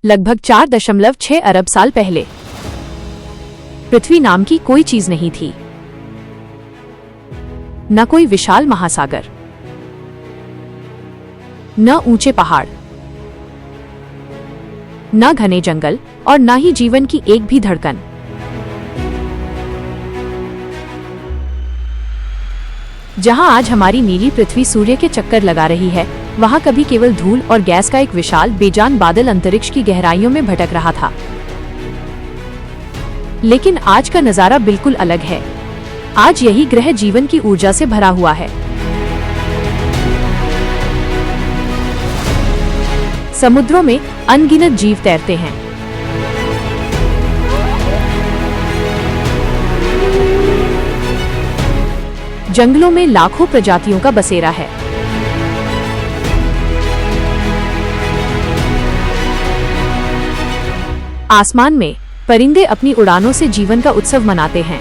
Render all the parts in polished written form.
लगभग 4.6 अरब साल पहले पृथ्वी नाम की कोई चीज नहीं थी। न कोई विशाल महासागर, न ऊंचे पहाड़, न घने जंगल और न ही जीवन की एक भी धड़कन। जहां आज हमारी नीली पृथ्वी सूर्य के चक्कर लगा रही है, वहां कभी केवल धूल और गैस का एक विशाल बेजान बादल अंतरिक्ष की गहराइयों में भटक रहा था। लेकिन आज का नजारा बिल्कुल अलग है। आज यही ग्रह जीवन की ऊर्जा से भरा हुआ है। समुद्रों में अनगिनत जीव तैरते हैं। जंगलों में लाखों प्रजातियों का बसेरा है। आसमान में परिंदे अपनी उड़ानों से जीवन का उत्सव मनाते हैं।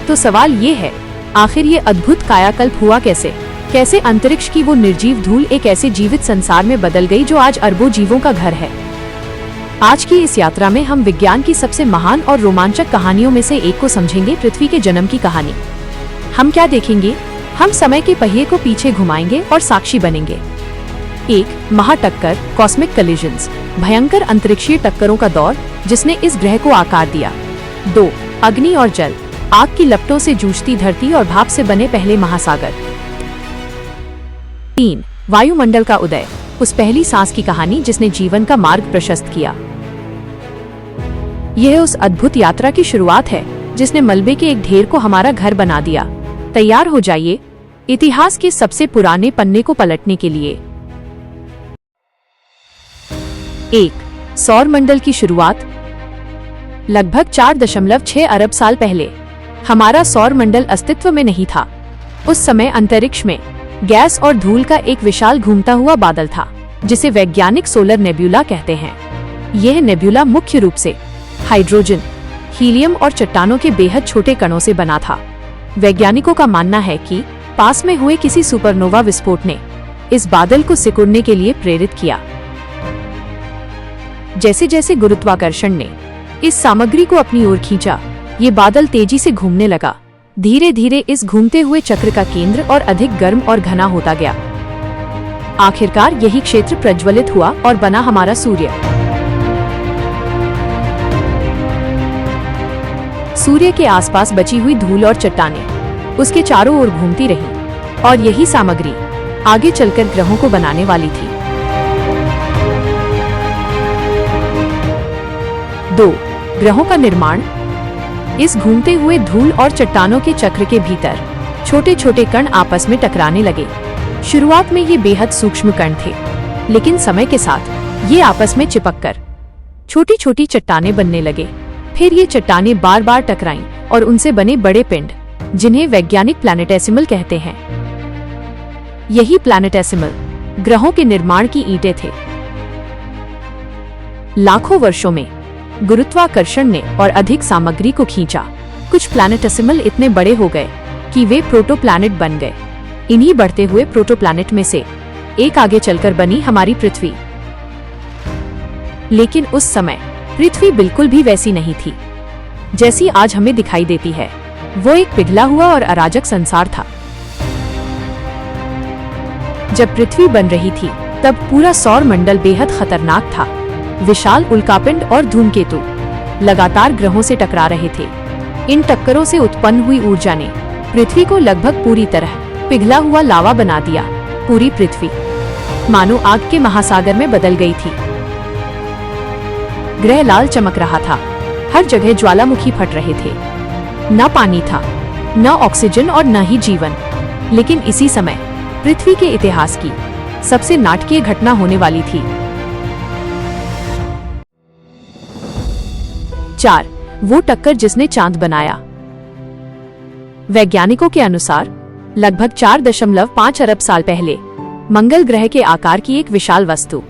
तो सवाल ये है, आखिर ये अद्भुत कायाकल्प हुआ कैसे? कैसे अंतरिक्ष की वो निर्जीव धूल एक ऐसे जीवित संसार में बदल गई जो आज अरबों जीवों का घर है? आज की इस यात्रा में हम विज्ञान की सबसे महान और रोमांचक कहानियों में से एक को समझेंगे, पृथ्वी के जन्म की कहानी। हम क्या देखेंगे? हम समय के पहिए को पीछे घुमाएंगे और साक्षी बनेंगे। 1. महाटक्कर, कॉस्मिक कलिजन्स, भयंकर अंतरिक्षीय टक्करों का दौर जिसने इस ग्रह को आकार दिया। 2. अग्नि और जल, आग की लपटों से जूझती धरती और भाप से बने पहले महासागर। 3. वायुमंडल का उदय, उस पहली सांस की कहानी जिसने जीवन का मार्ग प्रशस्त किया। यह उस अद्भुत यात्रा की शुरुआत है जिसने मलबे के एक ढेर को हमारा घर बना दिया। तैयार हो जाइए इतिहास के सबसे पुराने पन्ने को पलटने के लिए। 1. सौर मंडल की शुरुआत। लगभग 4.6 अरब साल पहले हमारा सौर मंडल अस्तित्व में नहीं था। उस समय अंतरिक्ष में गैस और धूल का एक विशाल घूमता हुआ बादल था, जिसे वैज्ञानिक सोलर नेब्यूला कहते हैं। यह नेब्यूला मुख्य रूप से हाइड्रोजन, हीलियम और चट्टानों के बेहद छोटे कणों से बना था। वैज्ञानिकों का मानना है कि पास में हुए किसी सुपरनोवा विस्फोट ने इस बादल को सिकुड़ने के लिए प्रेरित किया। जैसे जैसे गुरुत्वाकर्षण ने इस सामग्री को अपनी ओर खींचा, ये बादल तेजी से घूमने लगा। धीरे धीरे इस घूमते हुए चक्र का केंद्र और अधिक गर्म और घना होता गया। आखिरकार यही क्षेत्र प्रज्वलित हुआ और बना हमारा सूर्य। सूर्य के आसपास बची हुई धूल और चट्टानें उसके चारों ओर घूमती रहीं, और यही सामग्री आगे चलकर ग्रहों को बनाने वाली थी। 2. ग्रहों का निर्माण। इस घूमते हुए धूल और चट्टानों के चक्र के भीतर छोटे छोटे कण आपस में टकराने लगे। शुरुआत में ये बेहद सूक्ष्म कण थे, लेकिन समय के साथ ये आपस में चिपककर छोटी छोटी चट्टानें बनने लगे। फिर ये चट्टानें बार बार टकराईं और उनसे बने बड़े पिंड, जिन्हें वैज्ञानिक प्लैनेटेसिमल कहते हैं। यही प्लैनेटेसिमल ग्रहों के निर्माण की ईंटें थे। लाखों वर्षों में गुरुत्वाकर्षण ने और अधिक सामग्री को खींचा। कुछ प्लैनेटेसिमल इतने बड़े हो गए कि वे प्रोटोप्लैनेट बन गए। इन्हीं बढ़ते हुए प्रोटोप्लैनेट में से एक आगे चलकर बनी हमारी पृथ्वी। लेकिन उस समय पृथ्वी बिल्कुल भी वैसी नहीं थी जैसी आज हमें दिखाई देती है। वो एक पिघला हुआ और अराजक संसार था। जब पृथ्वी बन रही थी, तब पूरा सौर मंडल बेहद खतरनाक था। विशाल उल्कापिंड और धूमकेतु लगातार ग्रहों से टकरा रहे थे। इन टक्करों से उत्पन्न हुई ऊर्जा ने पृथ्वी को लगभग पूरी तरह पिघला हुआ लावा बना दिया। पूरी पृथ्वी मानो आग के महासागर में बदल गई थी। ग्रह लाल चमक रहा था, हर जगह ज्वालामुखी फट रहे थे। न पानी था, न ऑक्सीजन और न ही जीवन। लेकिन इसी समय पृथ्वी के इतिहास की सबसे नाटकीय घटना होने वाली थी। 4. वो टक्कर जिसने चांद बनाया। वैज्ञानिकों के अनुसार लगभग 4.5 अरब साल पहले मंगल ग्रह के आकार की एक विशाल वस्तु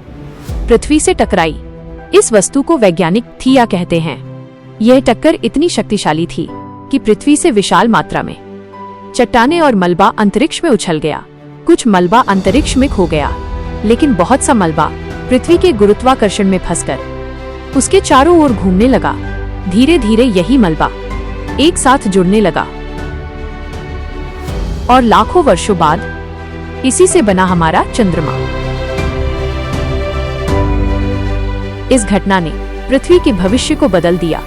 पृथ्वी से टकराई। इस वस्तु को वैज्ञानिक थिया कहते हैं। यह टक्कर इतनी शक्तिशाली थी कि पृथ्वी से विशाल मात्रा में चट्टानें और मलबा अंतरिक्ष में उछल गया। कुछ मलबा अंतरिक्ष में खो गया, लेकिन बहुत सा मलबा पृथ्वी के गुरुत्वाकर्षण में फंसकर उसके चारों ओर घूमने लगा। धीरे धीरे यही मलबा एक साथ जुड़ने लगा और लाखों वर्षों बाद इसी से बना हमारा चंद्रमा। इस घटना ने पृथ्वी के भविष्य को बदल दिया।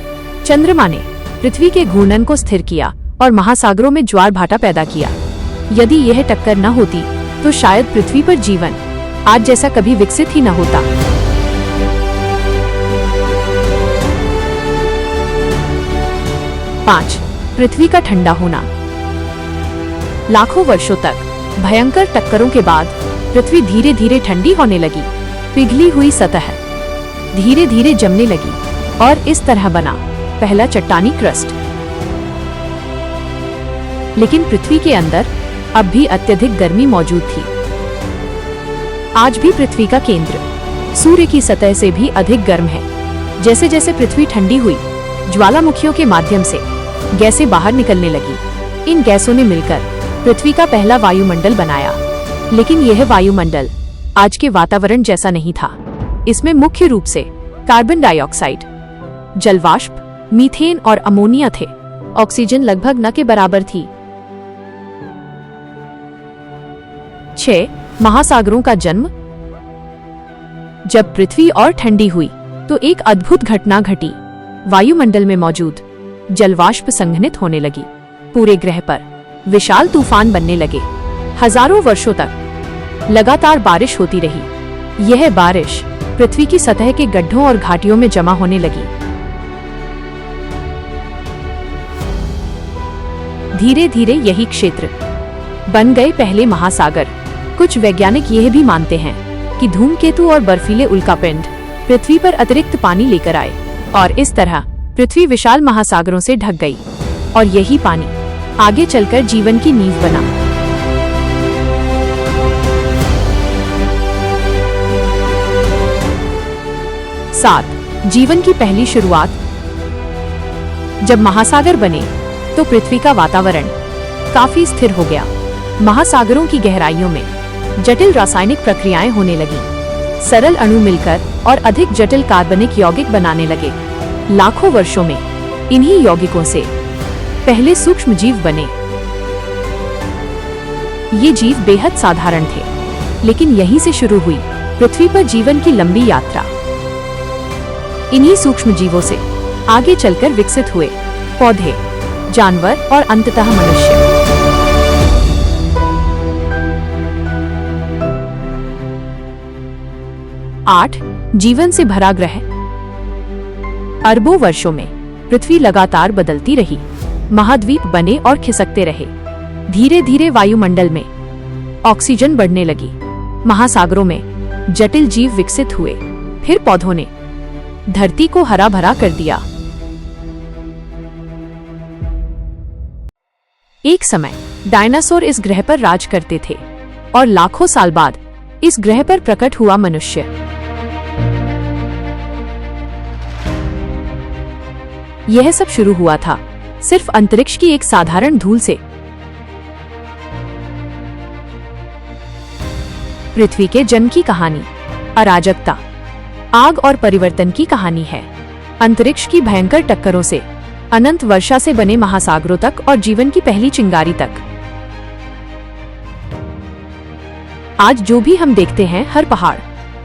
चंद्रमा ने पृथ्वी के घूर्णन को स्थिर किया और महासागरों में ज्वार भाटा पैदा किया। यदि यह टक्कर न होती तो शायद पृथ्वी पर जीवन आज जैसा कभी विकसित ही न होता। पाँच, पृथ्वी का ठंडा होना। लाखों वर्षों तक भयंकर टक्करों के बाद पृथ्वी धीरे धीरे ठंडी होने लगी। पिघली हुई सतह धीरे धीरे जमने लगी और इस तरह बना पहला चट्टानी क्रस्ट। लेकिन पृथ्वी के अंदर अब भी अत्यधिक गर्मी मौजूद थी। आज भी पृथ्वी का केंद्र सूर्य की सतह से भी अधिक गर्म है। जैसे जैसे पृथ्वी ठंडी हुई, ज्वालामुखियों के माध्यम से गैसें बाहर निकलने लगी। इन गैसों ने मिलकर पृथ्वी का पहला वायुमंडल बनाया। लेकिन यह वायुमंडल आज के वातावरण जैसा नहीं था। इसमें मुख्य रूप से कार्बन डाइऑक्साइड, जलवाष्प, मीथेन और अमोनिया थे। ऑक्सीजन लगभग न के बराबर थी। 6, महासागरों का जन्म। जब पृथ्वी और ठंडी हुई तो एक अद्भुत घटना घटी। वायुमंडल में मौजूद जलवाष्प संघनित होने लगी। पूरे ग्रह पर विशाल तूफान बनने लगे। हजारों वर्षों तक लगातार बारिश होती रही। यह बारिश पृथ्वी की सतह के गड्ढों और घाटियों में जमा होने लगी। धीरे धीरे यही क्षेत्र बन गए पहले महासागर। कुछ वैज्ञानिक यह भी मानते हैं कि धूमकेतु और बर्फीले उल्कापिंड पृथ्वी पर अतिरिक्त पानी लेकर आए और इस तरह पृथ्वी विशाल महासागरों से ढक गई और यही पानी आगे चलकर जीवन की नींव बना। सात, जीवन की पहली शुरुआत। जब महासागर बने तो पृथ्वी का वातावरण काफी स्थिर हो गया। महासागरों की गहराइयों में जटिल रासायनिक प्रक्रियाएं होने लगी। सरल अणु मिलकर और अधिक जटिल कार्बनिक यौगिक बनाने लगे। लाखों वर्षों में इन्हीं यौगिकों से पहले सूक्ष्म जीव बने। ये जीव बेहद साधारण थे, लेकिन यहीं से शुरू हुई पृथ्वी पर जीवन की लंबी यात्रा। इन्हीं सूक्ष्म जीवों से आगे चलकर विकसित हुए पौधे, जानवर और अंततः मनुष्य। आठ, जीवन से भरा ग्रह। अरबों वर्षों में पृथ्वी लगातार बदलती रही। महाद्वीप बने और खिसकते रहे। धीरे धीरे वायुमंडल में ऑक्सीजन बढ़ने लगी। महासागरों में जटिल जीव विकसित हुए। फिर पौधों ने धरती को हरा भरा कर दिया। एक समय डायनासोर इस ग्रह पर राज करते थे और लाखों साल बाद इस ग्रह पर प्रकट हुआ मनुष्य। यह सब शुरू हुआ था सिर्फ अंतरिक्ष की एक साधारण धूल से। पृथ्वी के जन्म की कहानी अराजकता, आग और परिवर्तन की कहानी है। अंतरिक्ष की भयंकर टक्करों से अनंत वर्षा से बने महासागरों तक और जीवन की पहली चिंगारी तक। आज जो भी हम देखते हैं, हर पहाड़,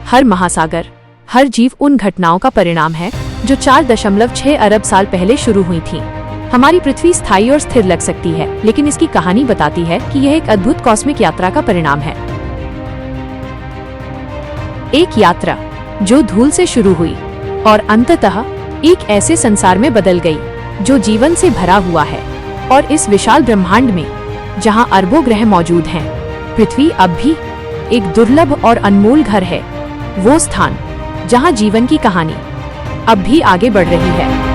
हर महासागर, हर जीव उन घटनाओं का परिणाम है जो 4.6 अरब साल पहले शुरू हुई थी। हमारी पृथ्वी स्थायी और स्थिर लग सकती है, लेकिन इसकी कहानी बताती है कि यह एक अद्भुत कॉस्मिक यात्रा का परिणाम है। एक यात्रा जो धूल से शुरू हुई और अंततः एक ऐसे संसार में बदल गई जो जीवन से भरा हुआ है। और इस विशाल ब्रह्मांड में जहां अरबों ग्रह मौजूद हैं, पृथ्वी अब भी एक दुर्लभ और अनमोल घर है। वो स्थान जहां जीवन की कहानी अब भी आगे बढ़ रही है।